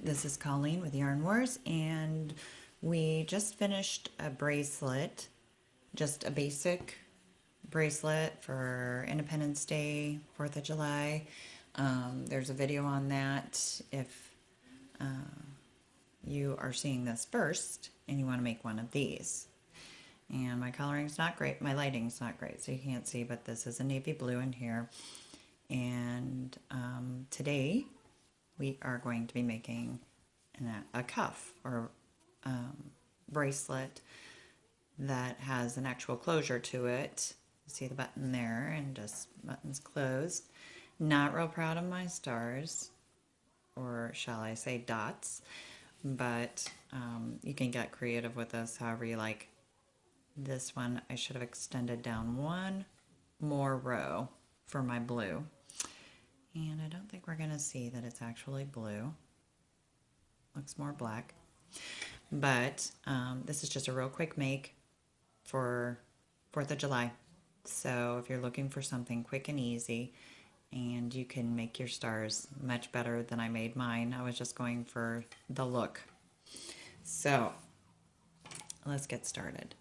This is Colleen with Yarn Wars, and we just finished a bracelet, just a basic bracelet for Independence Day, 4th of July. There's a video on that if you are seeing this first and you want to make one of these. And my coloring's not great, my lighting's not great, so you can't see, but this is a navy blue in here. And today we are going to be making a cuff or bracelet that has an actual closure to it. See the button there, and just buttons closed. Not real proud of my stars, or shall I say dots, but you can get creative with this however you like. This one I should have extended down one more row for my blue. And I don't think we're going to see that it's actually blue. Looks more black. But this is just a real quick make for 4th of July. So if you're looking for something quick and easy, and you can make your stars much better than I made mine. I was just going for the look. So let's get started.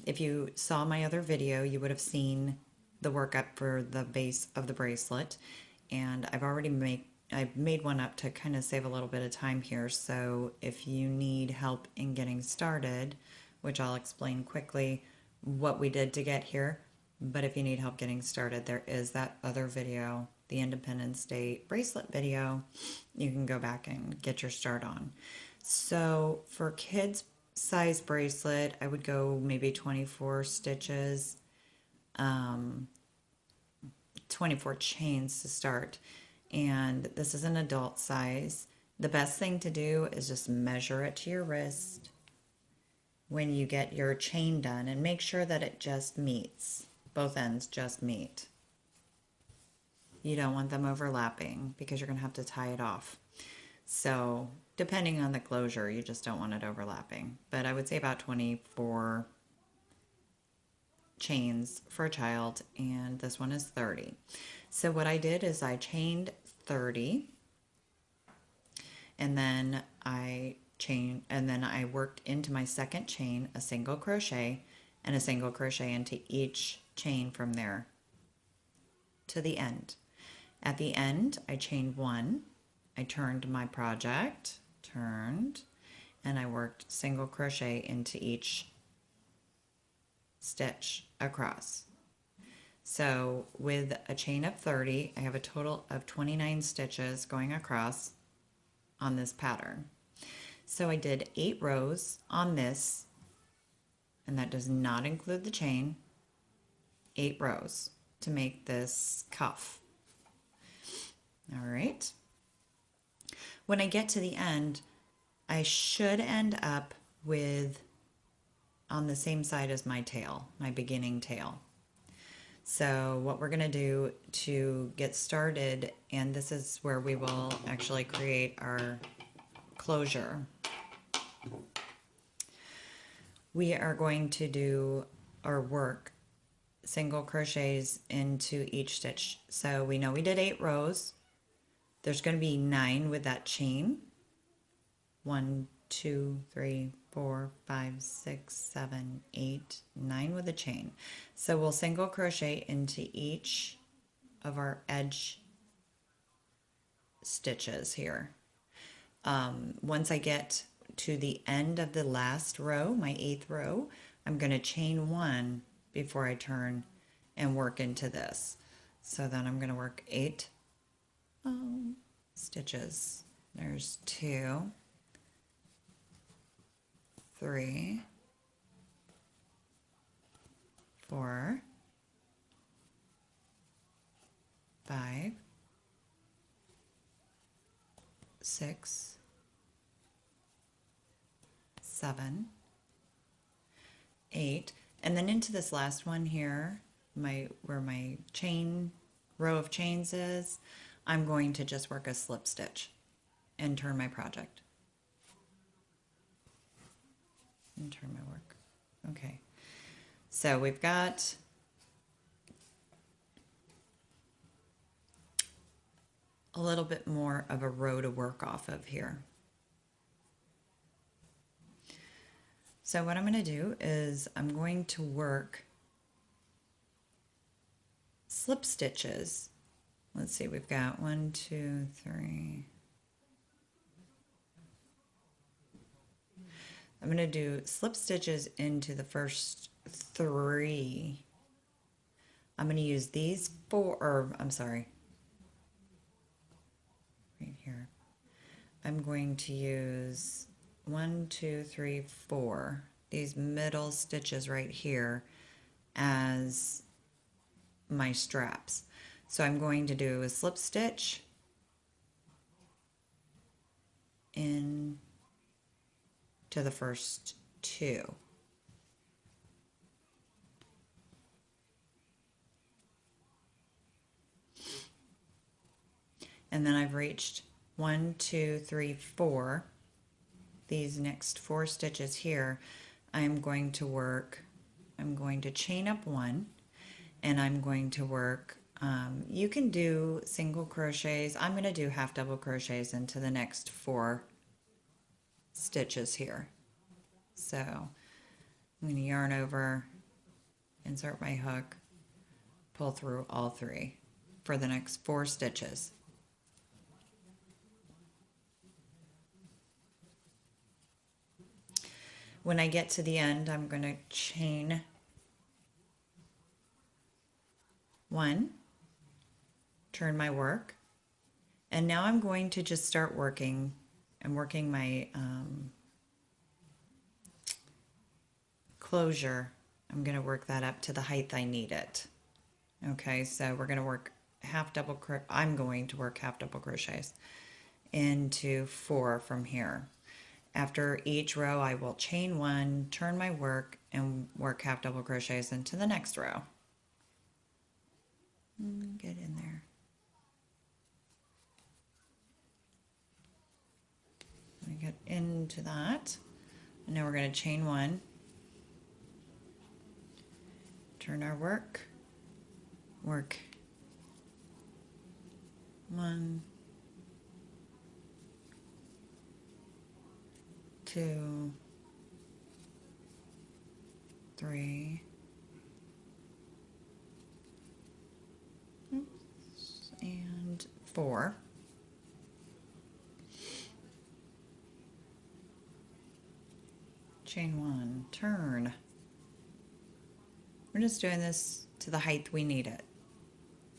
If you saw my other video, you would have seen the workup for the base of the bracelet, and I've made one up to kind of save a little bit of time here. So if you need help in getting started, which I'll explain quickly what we did to get here, but if you need help getting started, there is that other video, the Independence Day bracelet video. You can go back and get your start on. So for kids size bracelet, I would go maybe 24 stitches, 24 chains to start. And this is an adult size. The best thing to do is just measure it to your wrist when you get your chain done, and make sure that it just meets. Both ends just meet. You don't want them overlapping because you're going to have to tie it off. So depending on the closure, you just don't want it overlapping. But I would say about 24 chains for a child, and this one is 30. So what I did is I chained 30, and then I worked into my second chain a single crochet and a single crochet into each chain from there to the end. At the end, I chained one, I turned my project, and I worked single crochet into each stitch across. So with a chain of 30, I have a total of 29 stitches going across on this pattern. So I did 8 rows on this, and that does not include the chain. 8 rows to make this cuff. All right. When I get to the end, I should end up with on the same side as my tail, my beginning tail. So what we're going to do to get started, and this is where we will actually create our closure. We are going to do our work single crochets into each stitch. So we know we did 8 rows. There's going to be 9 with that chain. 1, 2, 3, 4, 5, 6, 7, 8, 9 with a chain. So we'll single crochet into each of our edge stitches here. Once I get to the end of the last row, my 8th row, I'm going to chain 1 before I turn and work into this. So then I'm going to work 8 stitches. There's 2, 3, 4, 5, 6, 7, 8, and then into this last one here, where my chain row of chains is, I'm going to just work a slip stitch and turn my project. And turn my work. Okay. So we've got a little bit more of a row to work off of here. So what I'm going to do is I'm going to work slip stitches. Let's see, we've got 1, 2, 3. I'm going to do slip stitches into the first 3. I'm going to use these 4, or I'm sorry, right here. I'm going to use 1, 2, 3, 4, these middle stitches right here as my straps. So I'm going to do a slip stitch in to the first 2. And then I've reached 1, 2, 3, 4. These next 4 stitches here, I'm going to chain up 1, and I'm going to work, you can do single crochets. I'm going to do half double crochets into the next 4 stitches here. So I'm going to yarn over, insert my hook, pull through all 3 for the next 4 stitches. When I get to the end, I'm going to chain 1, turn my work, and now I'm going to just start working. I'm working my closure. I'm going to work that up to the height I need it. Okay, so we're going to work I'm going to work half double crochets into 4 from here. After each row, I will chain 1, turn my work, and work half double crochets into the next row. Get in there. We get into that. And now we're going to chain 1, turn our work, work 1, 2, 3, and 4. Chain 1, turn. We're just doing this to the height we need it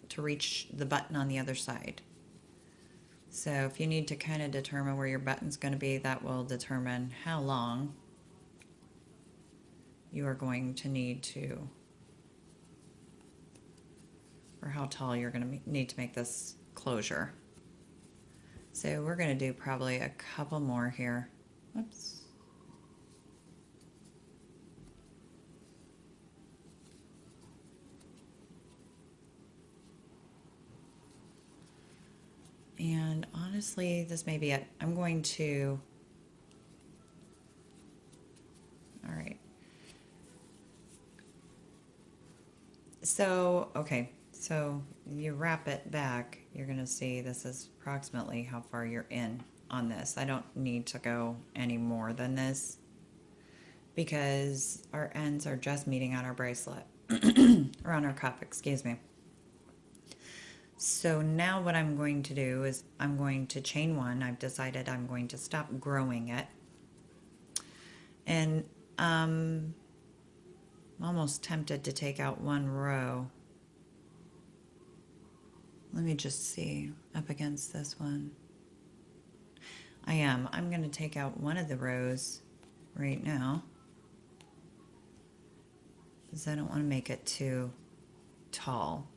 to reach the button on the other side. So if you need to kind of determine where your button's going to be, that will determine how long you are going to need to, or how tall you're going to need to make this closure. So we're going to do probably a couple more here. Whoops. And honestly, this may be it. I'm going to, all right. So, okay, so you wrap it back, you're going to see this is approximately how far you're in on this. I don't need to go any more than this because our ends are just meeting on our bracelet, or on our cup, excuse me. So now what I'm going to do is I'm going to chain 1. I've decided I'm going to stop growing it. And I'm almost tempted to take out 1 row. Let me just see up against this one. I am. I'm going to take out 1 of the rows right now because I don't want to make it too tall,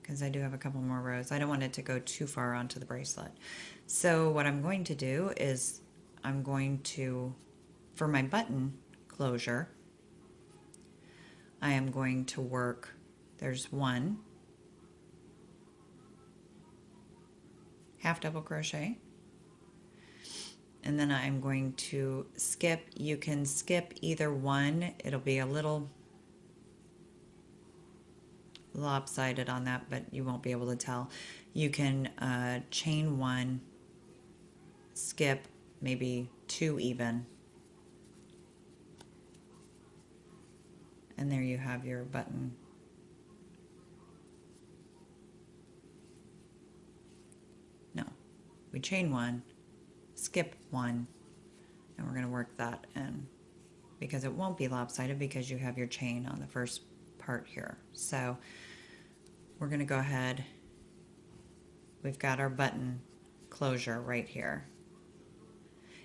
because I do have a couple more rows. I don't want it to go too far onto the bracelet. So what I'm going to do is I'm going to, for my button closure, I am going to work, there's 1 half double crochet, and then I'm going to skip. You can skip either one. It'll be a little lopsided on that, but you won't be able to tell. You can chain one, skip maybe 2 even, and there you have your button. No, we chain one, skip one, and we're going to work that in, because it won't be lopsided because you have your chain on the first part here. So we're going to go ahead, we've got our button closure right here.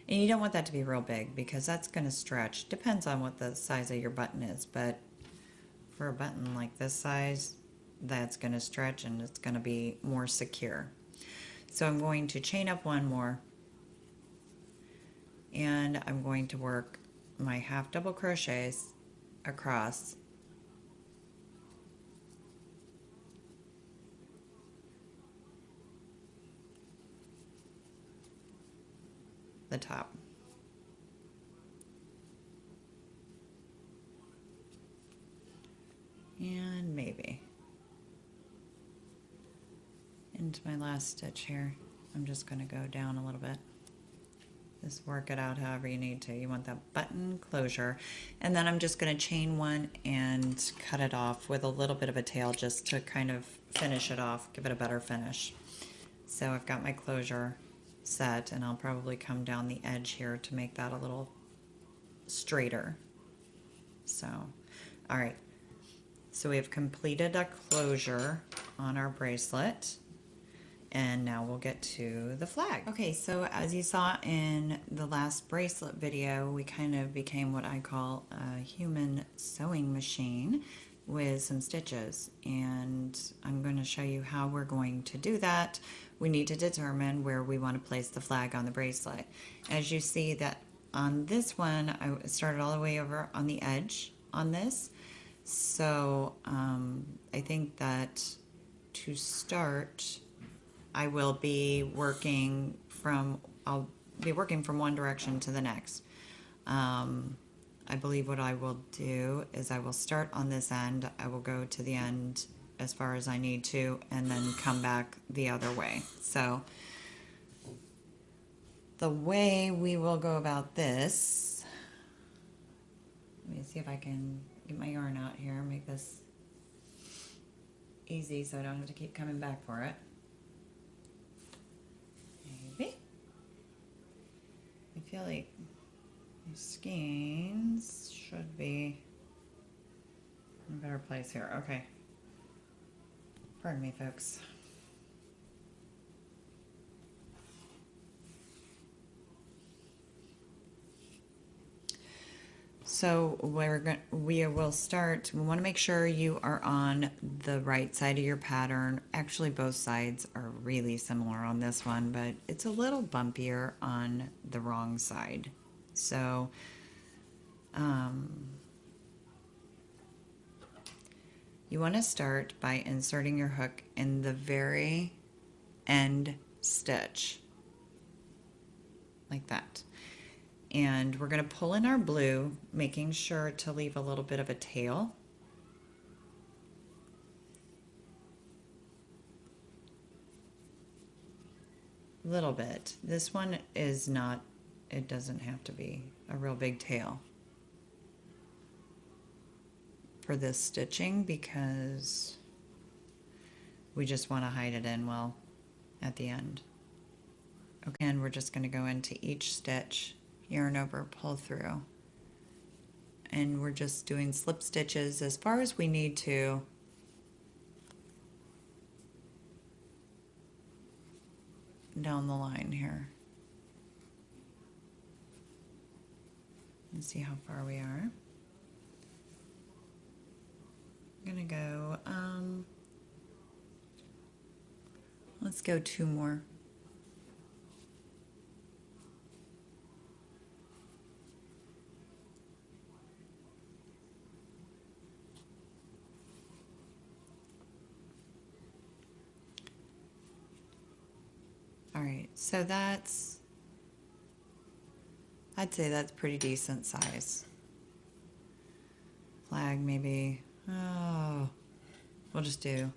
And you don't want that to be real big because that's going to stretch. Depends on what the size of your button is, but for a button like this size, that's going to stretch and it's going to be more secure. So I'm going to chain up one more, and I'm going to work my half double crochets across the top. And maybe into my last stitch here, I'm just going to go down a little bit. Just work it out however you need to. You want that button closure. And then I'm just going to chain one and cut it off with a little bit of a tail just to kind of finish it off, give it a better finish. So I've got my closure set, and I'll probably come down the edge here to make that a little straighter. So, all right. So we have completed a closure on our bracelet. And now we'll get to the flag. Okay, so as you saw in the last bracelet video, we kind of became what I call a human sewing machine with some stitches. And I'm going to show you how we're going to do that. We need to determine where we want to place the flag on the bracelet. As you see that on this one, I started all the way over on the edge on this. So I think that to start, I will be working from, I'll be working from one direction to the next. I believe what I will do is I will start on this end, I will go to the end as far as I need to, and then come back the other way. So the way we will go about this, let me see if I can get my yarn out here, make this easy so I don't have to keep coming back for it. Maybe. I feel like my skeins should be in a better place here. Okay. Pardon me, folks. So we will start. We want to make sure you are on the right side of your pattern. Actually, both sides are really similar on this one, but it's a little bumpier on the wrong side. So you want to start by inserting your hook in the very end stitch, like that. And we're going to pull in our blue, making sure to leave a little bit of a tail. Little bit. This one is not, it doesn't have to be a real big tail for this stitching because we just want to hide it in well at the end. Okay, and we're just going to go into each stitch, yarn over, pull through, and we're just doing slip stitches as far as we need to. Down the line here. Let's see how far we are. I'm gonna go, let's go 2 more. All right, so that's, I'd say that's pretty decent size. Flag maybe, oh, we'll just do,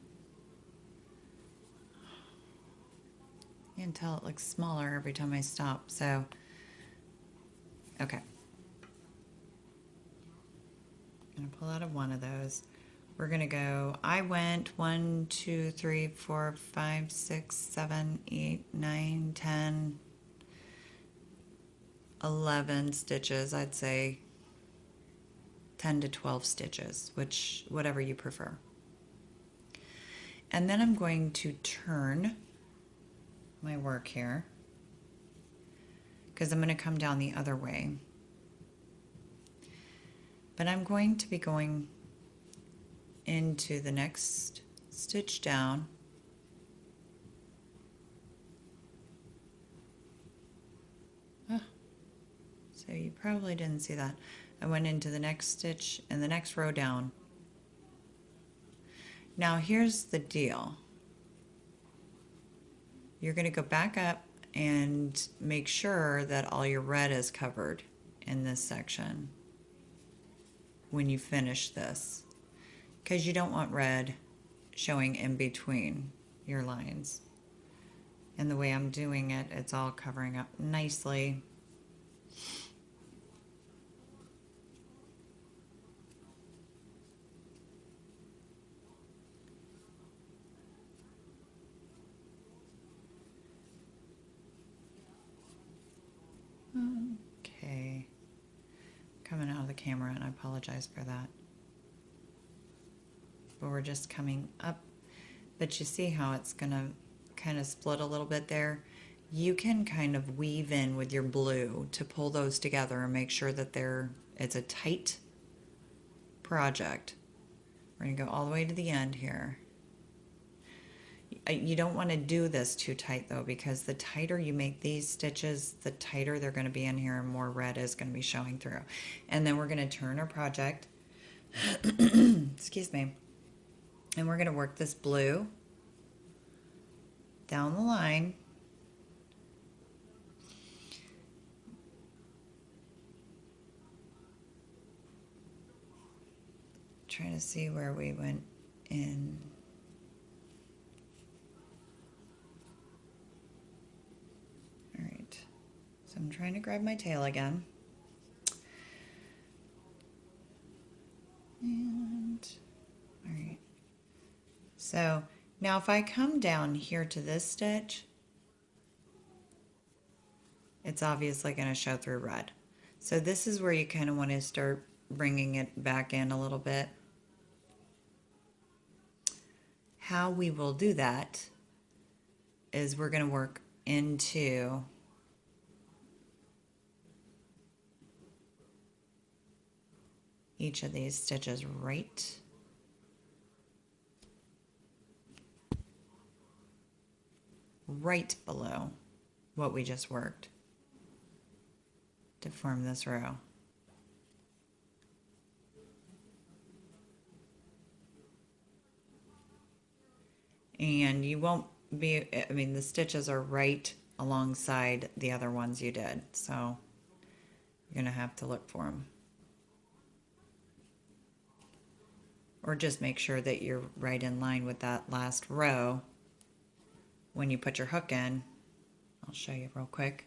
you can tell it looks smaller every time I stop, so, okay. I'm gonna pull out of one of those. We're gonna go, I went 1, 2, 3, 4, 5, 6, 7, 8, 9, 10, 11 stitches, I'd say 10 to 12 stitches, whatever you prefer. And then I'm going to turn my work here because I'm going to come down the other way. But I'm going to be going into the next stitch down. So you probably didn't see that. I went into the next stitch and the next row down. Now here's the deal. You're going to go back up and make sure that all your red is covered in this section when you finish this, because you don't want red showing in between your lines. And the way I'm doing it, it's all covering up nicely. Okay, coming out of the camera, and I apologize for that. But we're just coming up, but you see how it's gonna kind of split a little bit there. You can kind of weave in with your blue to pull those together and make sure that it's a tight project. We're gonna go all the way to the end here. You don't want to do this too tight though, because the tighter you make these stitches, the tighter they're going to be in here and more red is going to be showing through. And then we're going to turn our project, excuse me, and we're going to work this blue down the line. Trying to see where we went in. So I'm trying to grab my tail again. And, all right. So now if I come down here to this stitch, it's obviously going to show through red. So this is where you kind of want to start bringing it back in a little bit. How we will do that is we're going to work into each of these stitches right below what we just worked to form this row. And you won't be, I mean, the stitches are right alongside the other ones you did, so you're going to have to look for them. Or just make sure that you're right in line with that last row when you put your hook in. I'll show you real quick.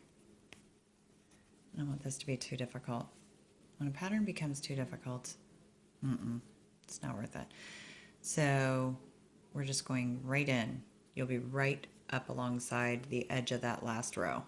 I don't want this to be too difficult. When a pattern becomes too difficult, it's not worth it. So we're just going right in. You'll be right up alongside the edge of that last row.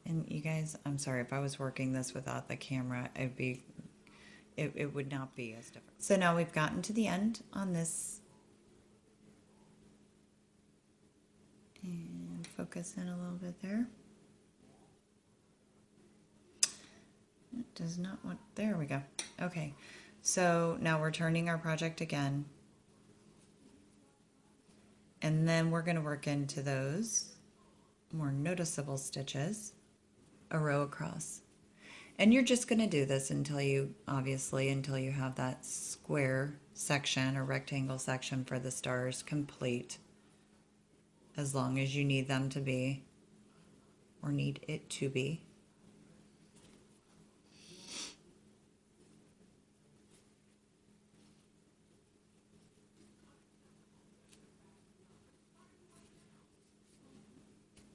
And you guys, I'm sorry, if I was working this without the camera, it would not be as difficult. So now we've gotten to the end on this. And focus in a little bit there. It does not want, there we go. Okay, so now we're turning our project again. And then we're going to work into those more noticeable stitches, a row across. And you're just going to do this until you have that square section or rectangle section for the stars complete. as long as you need them to be or need it to be.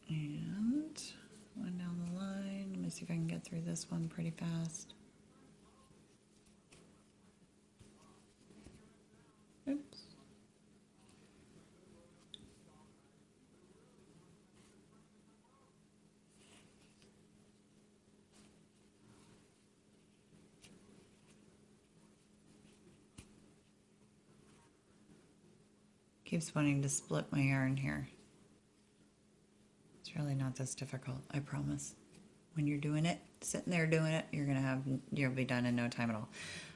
And one down the line. Let me see if I can get through this one pretty fast. Oops. Keeps wanting to split my yarn here. It's really not this difficult, I promise. When you're doing it, sitting there doing it, you'll be done in no time at all.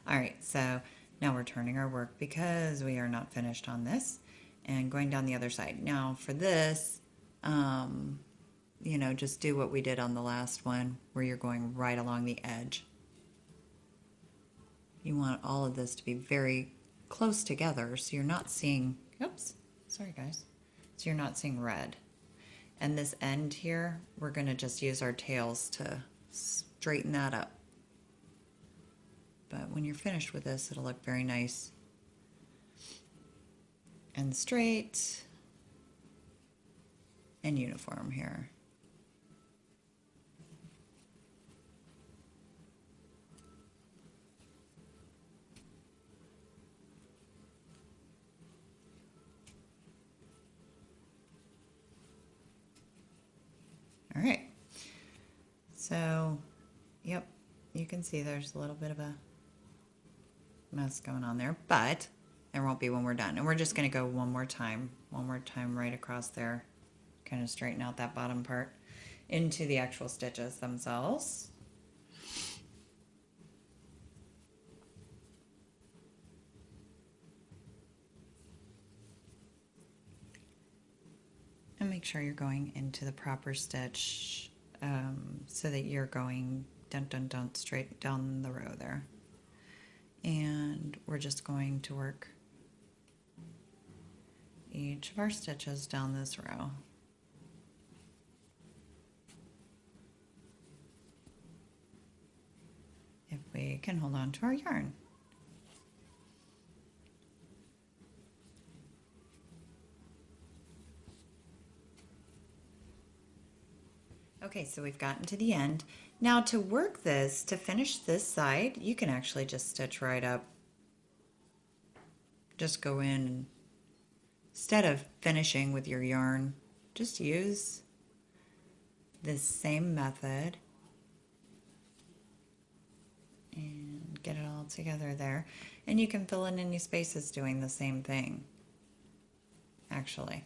All right, so now we're turning our work because we are not finished on this and going down the other side. Now for this, you know, just do what we did on the last one where you're going right along the edge. You want all of this to be very close together so you're not seeing, oops, sorry guys, so you're not seeing red. And this end here, we're going to just use our tails to straighten that up. But when you're finished with this, it'll look very nice and straight and uniform here. All right, so, yep, you can see there's a little bit of a mess going on there, but there won't be when we're done. And we're just going to go one more time right across there, kind of straighten out that bottom part into the actual stitches themselves. And make sure you're going into the proper stitch so that you're going dun straight down the row there. And we're just going to work each of our stitches down this row. If we can hold on to our yarn. Okay, so we've gotten to the end. Now to work this, to finish this side, you can actually just stitch right up. Just go in and instead of finishing with your yarn, just use this same method and get it all together there. And you can fill in any spaces doing the same thing. Actually,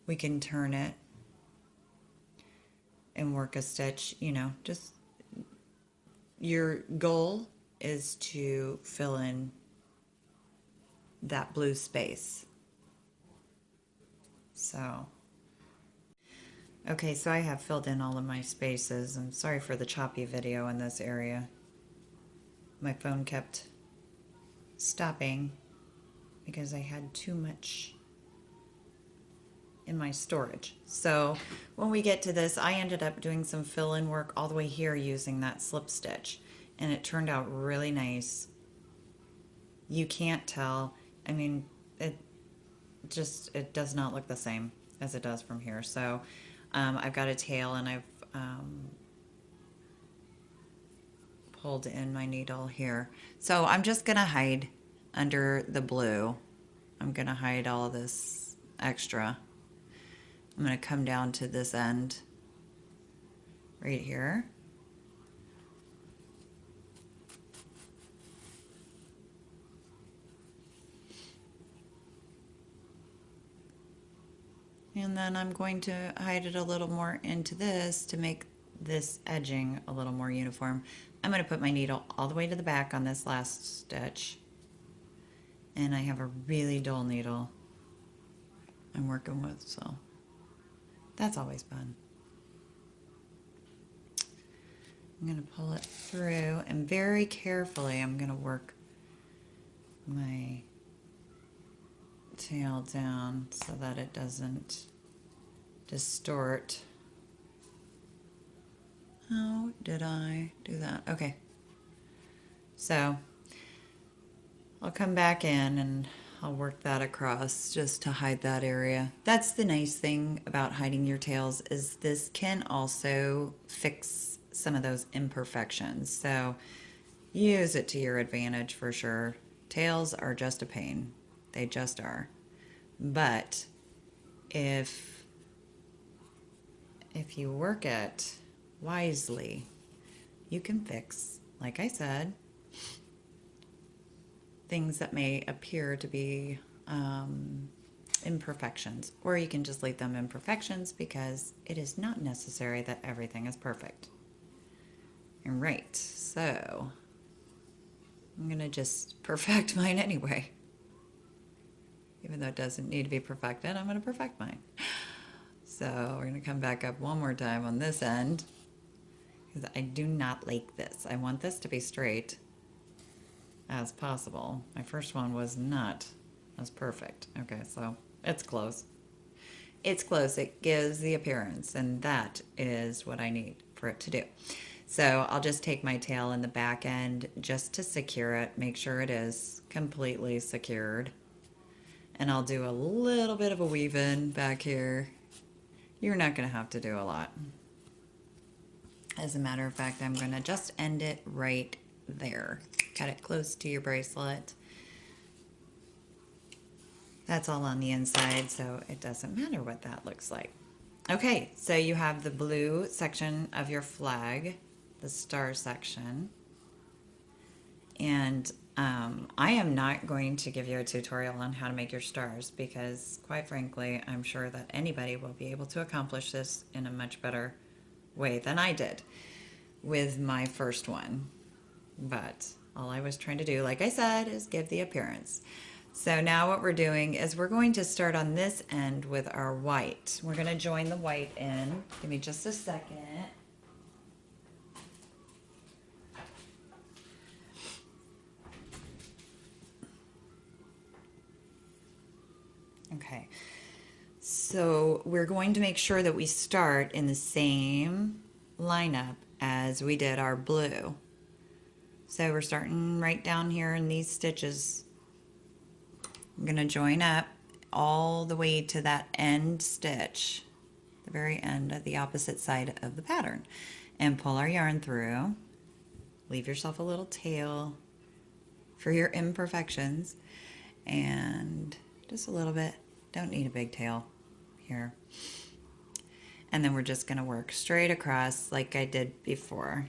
we can turn it and work a stitch, you know, just your goal is to fill in that blue space. So, okay, so I have filled in all of my spaces. I'm sorry for the choppy video in this area. My phone kept stopping because I had too much in my storage. So when we get to this, I ended up doing some fill-in work all the way here using that slip stitch, and it turned out really nice. You can't tell. I mean, it does not look the same as it does from here. So I've got a tail, and I've pulled in my needle here. So I'm just gonna hide under the blue. I'm gonna hide all of this extra. I'm going to come down to this end right here. And then I'm going to hide it a little more into this to make this edging a little more uniform. I'm going to put my needle all the way to the back on this last stitch. And I have a really dull needle I'm working with, so that's always fun. I'm going to pull it through, and very carefully I'm going to work my tail down so that it doesn't distort. How did I do that? Okay. So I'll come back in and I'll work that across just to hide that area. That's the nice thing about hiding your tails, is this can also fix some of those imperfections. So use it to your advantage for sure. Tails are just a pain. They just are. But if you work it wisely, you can fix, like I said, things that may appear to be imperfections, or you can just leave them imperfections because it is not necessary that everything is perfect. All right, so I'm going to just perfect mine anyway. Even though it doesn't need to be perfected, I'm going to perfect mine. So we're going to come back up one more time on this end, because I do not like this. I want this to be straight as possible. My first one was not as perfect. Okay, so it's close. It's close. It gives the appearance, and that is what I need for it to do. So I'll just take my tail in the back end just to secure it, make sure it is completely secured. And I'll do a little bit of a weave in back here. You're not going to have to do a lot. As a matter of fact, I'm going to just end it right there. Cut it close to your bracelet. That's all on the inside, so it doesn't matter what that looks like. Okay, so you have the blue section of your flag, the star section. And I am not going to give you a tutorial on how to make your stars because, quite frankly, I'm sure that anybody will be able to accomplish this in a much better way than I did with my first one. But all I was trying to do, like I said, is give the appearance. So now what we're doing is we're going to start on this end with our white. We're going to join the white in. Give me just a second. Okay, so we're going to make sure that we start in the same lineup as we did our blue. So we're starting right down here in these stitches. I'm going to join up all the way to that end stitch, the very end of the opposite side of the pattern, and pull our yarn through. Leave yourself a little tail for your imperfections, and just a little bit. Don't need a big tail here. And then we're just going to work straight across like I did before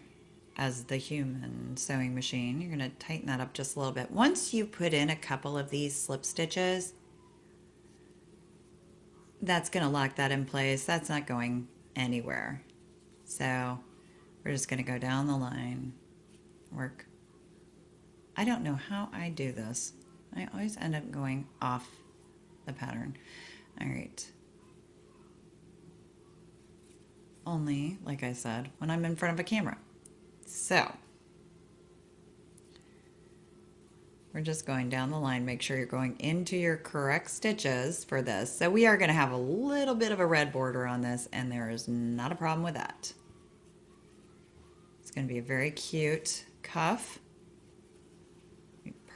as the human sewing machine. You're going to tighten that up just a little bit. Once you put in a couple of these slip stitches, that's going to lock that in place. That's not going anywhere. So we're just going to go down the line, work. I don't know how I do this. I always end up going off the pattern. All right. Only, like I said, when I'm in front of a camera. So we're just going down the line. Make sure you're going into your correct stitches for this. So we are going to have a little bit of a red border on this, and there is not a problem with that. It's going to be a very cute cuff.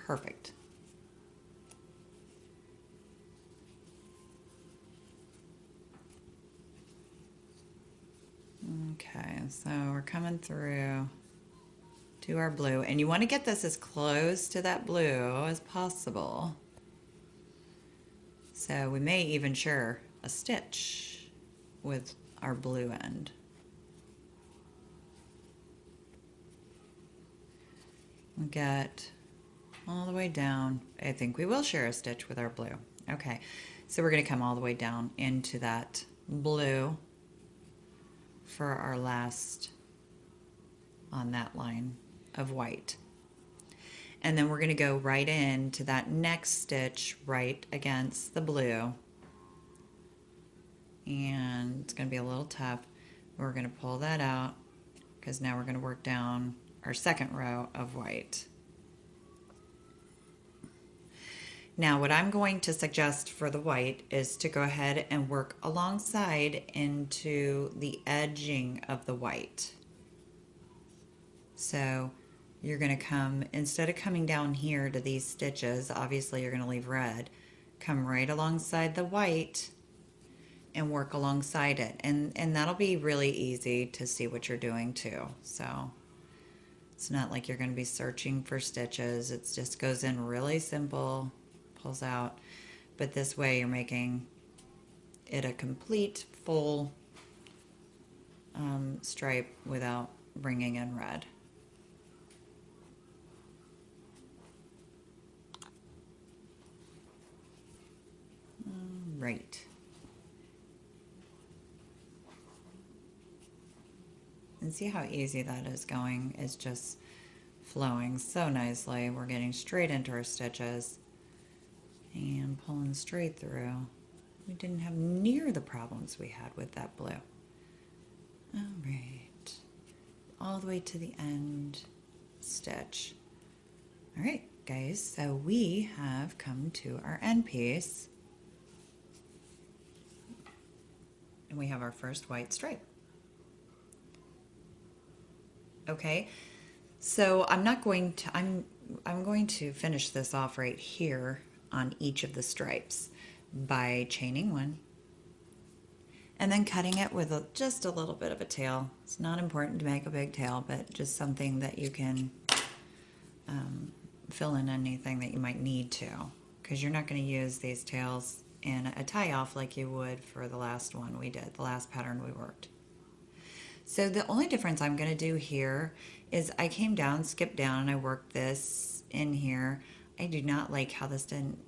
Perfect. Okay, so we're coming through to our blue, and you want to get this as close to that blue as possible. So we may even share a stitch with our blue end. We'll get all the way down. I think we will share a stitch with our blue. Okay, so we're going to come all the way down into that blue for our last on that line of white. And then we're going to go right into that next stitch right against the blue. And it's going to be a little tough. We're going to pull that out because now we're going to work down our second row of white. Now, what I'm going to suggest for the white is to go ahead and work alongside into the edging of the white. So you're going to come, instead of coming down here to these stitches, obviously you're going to leave red, come right alongside the white and work alongside it. And that'll be really easy to see what you're doing too. So it's not like you're going to be searching for stitches. It just goes in really simple, pulls out. But this way you're making it a complete full stripe without bringing in red. Right. And see how easy that is going? It's just flowing so nicely. We're getting straight into our stitches and pulling straight through. We didn't have near the problems we had with that blue. All right. All the way to the end stitch. All right, guys, so we have come to our end piece. And we have our first white stripe. Okay, so I'm going to finish this off right here on each of the stripes by chaining one and then cutting it with just a little bit of a tail. It's not important to make a big tail, but just something that you can fill in anything that you might need to, because you're not going to use these tails in a tie-off like you would for the last one we did, the last pattern we worked. So the only difference I'm going to do here is I came down, skipped down, and I worked this in here. I do not like how this didn't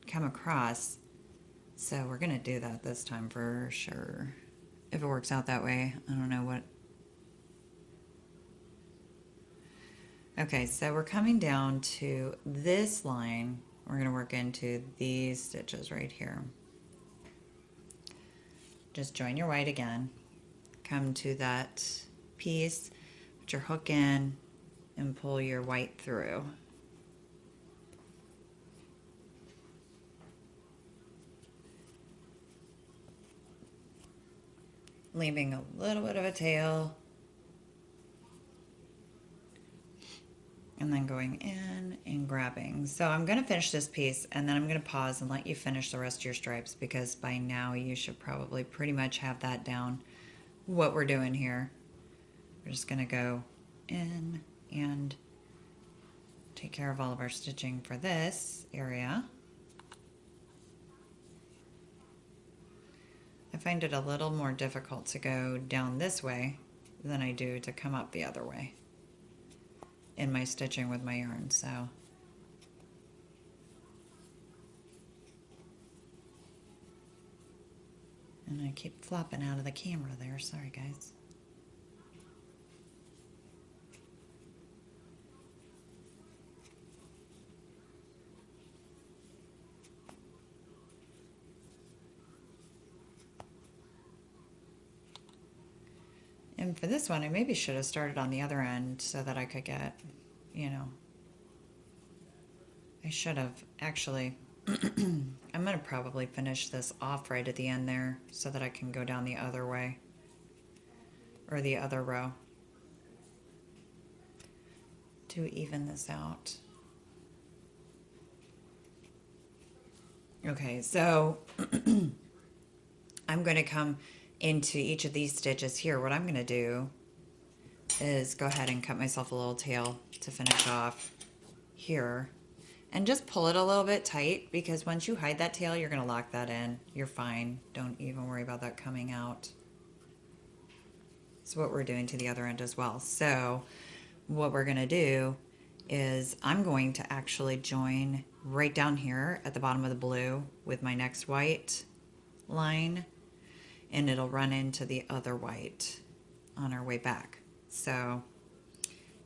come across, so we're going to do that this time for sure. If it works out that way, I don't know what. Okay, so we're coming down to this line. We're going to work into these stitches right here. Just join your white again. Come to that piece, put your hook in, and pull your white through. Leaving a little bit of a tail. And then going in and grabbing. So I'm going to finish this piece and then I'm going to pause and let you finish the rest of your stripes, because by now you should probably pretty much have that down, what we're doing here. We're just going to go in and take care of all of our stitching for this area. I find it a little more difficult to go down this way than I do to come up the other way in my stitching with my yarn, so. And I keep flopping out of the camera there, sorry guys. And for this one, I maybe should have started on the other end so that I could get, you know, I should have actually, I'm going to probably finish this off right at the end there so that I can go down the other way, or the other row, to even this out. Okay, so I'm going to come into each of these stitches here. What I'm going to do is go ahead and cut myself a little tail to finish off here, and just pull it a little bit tight, because once you hide that tail, you're going to lock that in. You're fine. Don't even worry about that coming out. That's what we're doing to the other end as well. So what we're going to do is I'm going to actually join right down here at the bottom of the blue with my next white line, and it'll run into the other white on our way back. So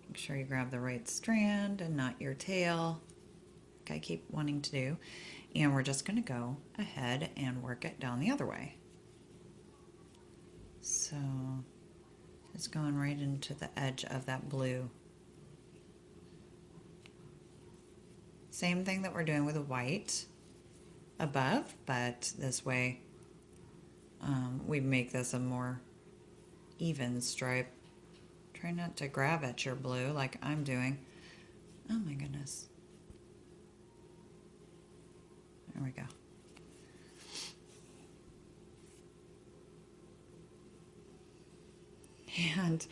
make sure you grab the right strand and not your tail, like I keep wanting to do. And we're just going to go ahead and work it down the other way. So it's going right into the edge of that blue Same thing that we're doing with the white above, but this way we make this a more even stripe. Try not to grab at your blue like I'm doing. Oh my goodness. There we go. And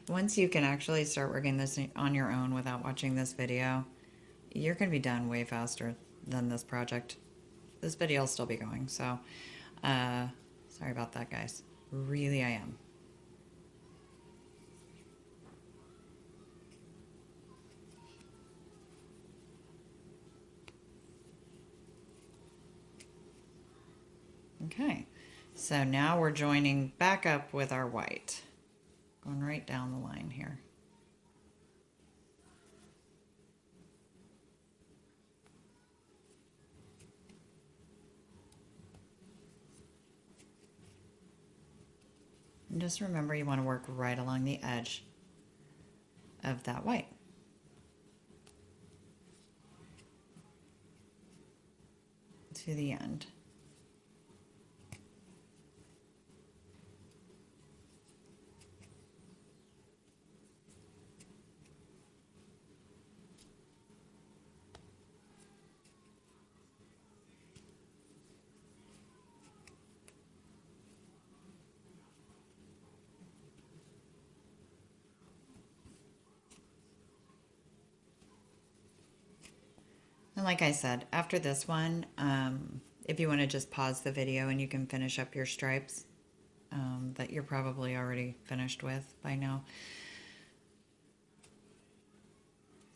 once you can actually start working this on your own without watching this video, you're going to be done way faster than this project. This video will still be going, so sorry about that, guys. Really, I am. Okay, so now we're joining back up with our white. Going right down the line here. And just remember, you want to work right along the edge of that white. To the end. And like I said, after this one, if you want to just pause the video and you can finish up your stripes that you're probably already finished with by now.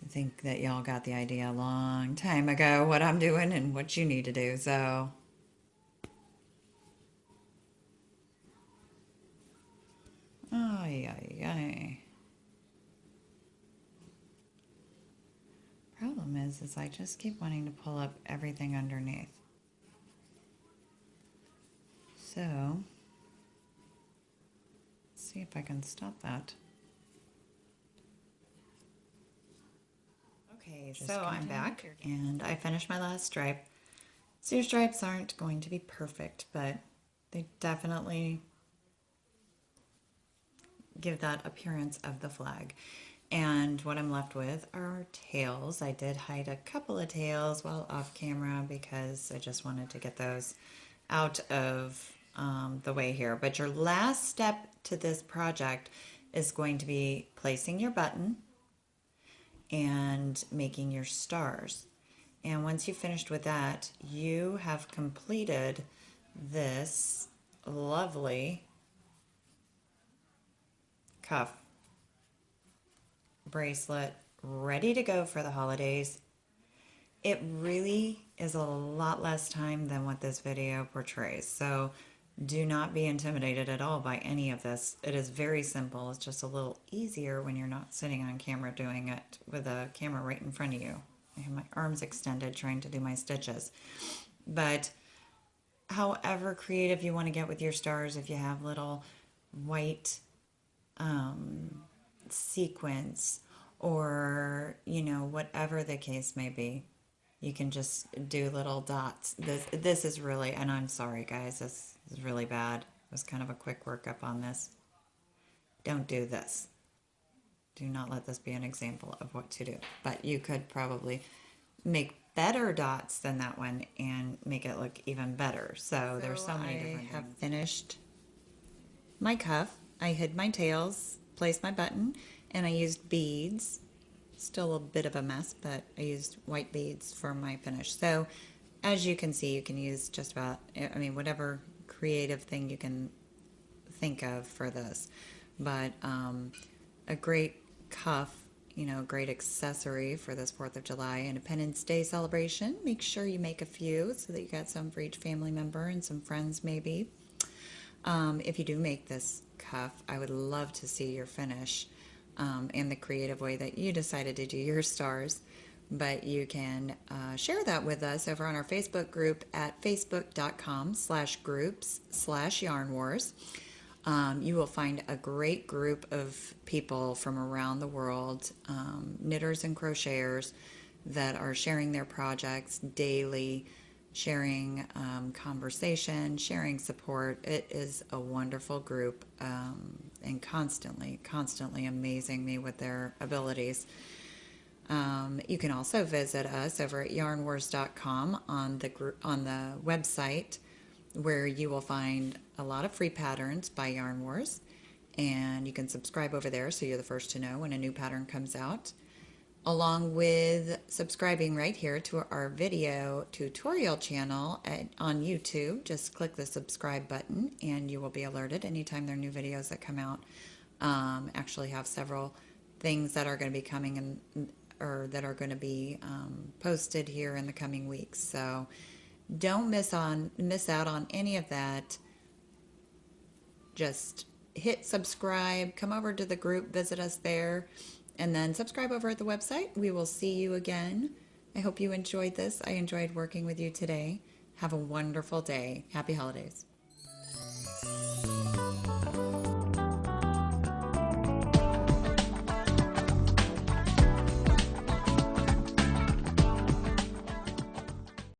I think that y'all got the idea a long time ago what I'm doing and what you need to do, so. Ay, ay, ay. Problem is I just keep wanting to pull up everything underneath. So, let's see if I can stop that. Okay, so I'm back and I finished my last stripe. So your stripes aren't going to be perfect, but they definitely give that appearance of the flag. And what I'm left with are tails. I did hide a couple of tails while off camera because I just wanted to get those out of the way here. But your last step to this project is going to be placing your button and making your stars. And once you've finished with that, you have completed this lovely cuff bracelet ready to go for the holidays. It really is a lot less time than what this video portrays, so do not be intimidated at all by any of this. It is very simple. It's just a little easier when you're not sitting on camera doing it with a camera right in front of you. I have my arms extended trying to do my stitches. But however creative you want to get with your stars, if you have little white sequins or, you know, whatever the case may be, you can just do little dots. This is really, and I'm sorry guys, this is really bad. It was kind of a quick workup on this. Don't do this. Do not let this be an example of what to do. But you could probably make better dots than that one and make it look even better. So there's so many different things. I have finished my cuff. I hid my tails, placed my button, and I used beads. Still a bit of a mess, but I used white beads for my finish. So as you can see, you can use just about, I mean, whatever creative thing you can think of for this. But a great cuff, you know, great accessory for this 4th of July Independence Day celebration. Make sure you make a few so that you got some for each family member and some friends maybe. If you do make this cuff, I would love to see your finish and the creative way that you decided to do your stars. But you can share that with us over on our Facebook group at facebook.com/groups/yarnwars. You will find a great group of people from around the world, knitters and crocheters, that are sharing their projects daily, sharing conversation, sharing support. It is a wonderful group, and constantly amazing me with their abilities. You can also visit us over at yarnwars.com on the website, where you will find a lot of free patterns by Yarn Wars, and you can subscribe over there so you're the first to know when a new pattern comes out, along with subscribing right here to our video tutorial channel on YouTube. Just click the subscribe button and you will be alerted anytime there are new videos that come out. Actually have several things that are going to be coming in, or that are going to be posted here in the coming weeks. So don't miss out on any of that. Just hit subscribe, come over to the group, visit us there, and then subscribe over at the website. We will see you again. I hope you enjoyed this. I enjoyed working with you today. Have a wonderful day. Happy holidays.